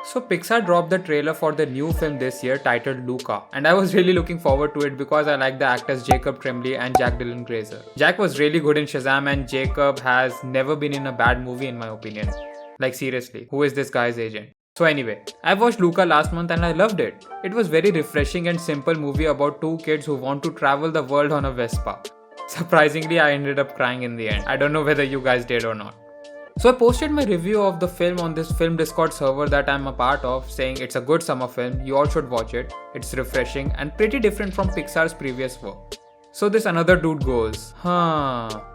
So Pixar dropped the trailer for the new film this year titled Luca, and I was really looking forward to it because I like the actors Jacob Tremblay and Jack Dylan Grazer. Jack was really good in Shazam and Jacob has never been in a bad movie in my opinion. Like seriously, who is this guy's agent? So anyway, I watched Luca last month and I loved it. It was very refreshing and simple movie about two kids who want to travel the world on a Vespa. Surprisingly, I ended up crying in the end. I don't know whether you guys did or not. So I posted my review of the film on this film Discord server that I'm a part of, saying it's a good summer film, you all should watch it, it's refreshing and pretty different from Pixar's previous work. So this another dude goes,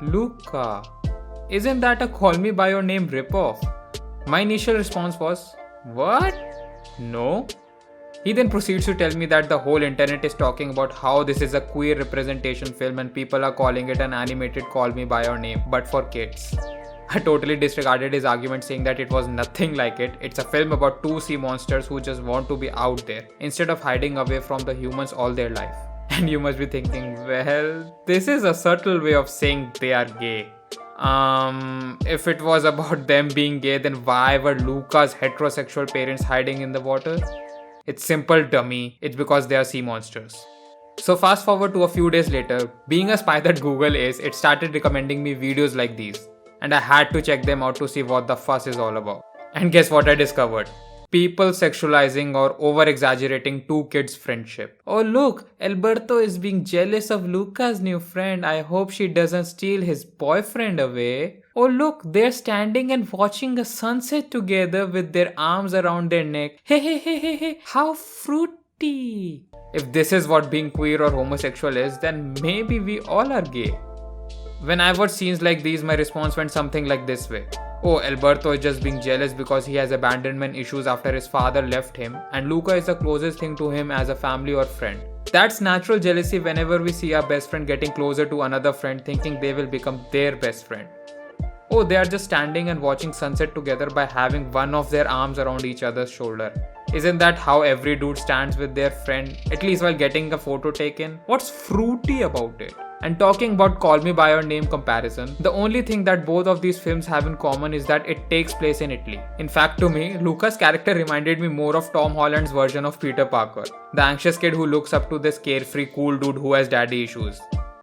Luca, isn't that a Call Me By Your Name ripoff? My initial response was, what? No. He then proceeds to tell me that the whole internet is talking about how this is a queer representation film and people are calling it an animated Call Me By Your Name, but for kids. I totally disregarded his argument saying that it was nothing like it. It's a film about two sea monsters who just want to be out there instead of hiding away from the humans all their life. And you must be thinking, well, this is a subtle way of saying they are gay. If it was about them being gay, then why were Luca's heterosexual parents hiding in the water? It's simple, dummy. It's because they are sea monsters. So fast forward to a few days later, being a spy that Google is, it started recommending me videos like these. And I had to check them out to see what the fuss is all about. And guess what I discovered? People sexualizing or over-exaggerating two kids' friendship. Oh look, Alberto is being jealous of Luca's new friend. I hope she doesn't steal his boyfriend away. Oh look, they're standing and watching a sunset together with their arms around their neck. Hey, how fruity. If this is what being queer or homosexual is, then maybe we all are gay. When I watch scenes like these, my response went something like this way. Oh, Alberto is just being jealous because he has abandonment issues after his father left him, and Luca is the closest thing to him as a family or friend. That's natural jealousy whenever we see our best friend getting closer to another friend thinking they will become their best friend. Oh, they are just standing and watching sunset together by having one of their arms around each other's shoulder. Isn't that how every dude stands with their friend, at least while getting a photo taken? What's fruity about it? And talking about Call Me By Your Name comparison, the only thing that both of these films have in common is that it takes place in Italy. In fact, to me, Luca's character reminded me more of Tom Holland's version of Peter Parker, the anxious kid who looks up to this carefree cool dude who has daddy issues.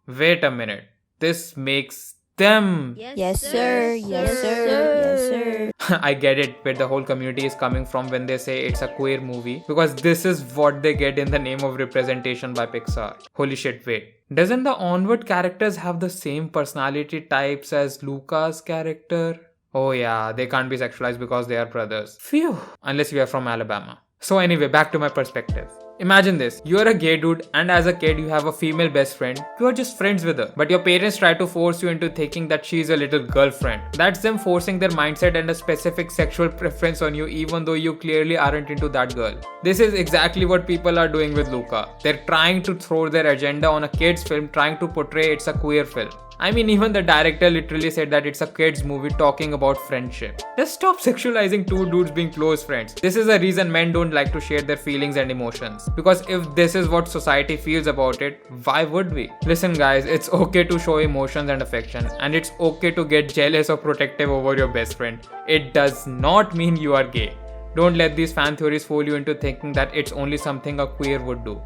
Wait a minute, this makes them. Yes, sir. Yes, sir. Yes, sir. I get it where the whole community is coming from when they say it's a queer movie, because this is what they get in the name of representation by Pixar. Holy shit, wait. Doesn't the Onward characters have the same personality types as Luca's character? Oh yeah, they can't be sexualized because they are brothers. Phew. Unless you are from Alabama. So anyway, back to my perspective. Imagine this, you are a gay dude and as a kid you have a female best friend. You are just friends with her, but your parents try to force you into thinking that she is a little girlfriend. That's them forcing their mindset and a specific sexual preference on you even though you clearly aren't into that girl. This is exactly what people are doing with Luca. They're trying to throw their agenda on a kid's film, trying to portray it's a queer film. I mean, even the director literally said that it's a kids movie talking about friendship. Just stop sexualizing two dudes being close friends. This is the reason men don't like to share their feelings and emotions. Because if this is what society feels about it, why would we? Listen guys, it's okay to show emotions and affection, and it's okay to get jealous or protective over your best friend. It does not mean you are gay. Don't let these fan theories fool you into thinking that it's only something a queer would do.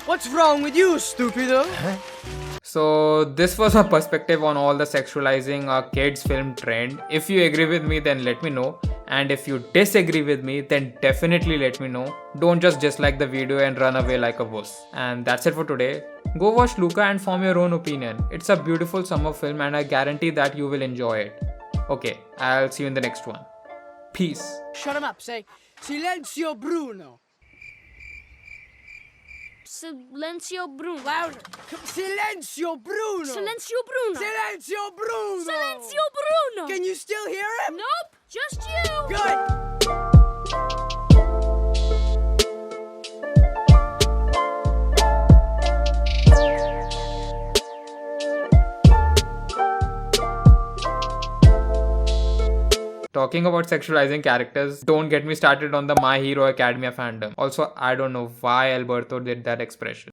What's wrong with you, stupido? So this was my perspective on all the sexualizing a kids film trend. If you agree with me, then let me know. And if you disagree with me, then definitely let me know. Don't just dislike the video and run away like a wuss. And that's it for today. Go watch Luca and form your own opinion. It's a beautiful summer film and I guarantee that you will enjoy it. Okay, I'll see you in the next one. Peace. Shut him up, say, Silenzio Bruno. Silenzio Bruno. Louder. Silenzio Bruno. Silenzio Bruno. Silenzio Bruno. Silenzio Bruno. Can you still hear him? Nope, just you. Good. Talking about sexualizing characters, don't get me started on the My Hero Academia fandom. Also, I don't know why Alberto did that expression.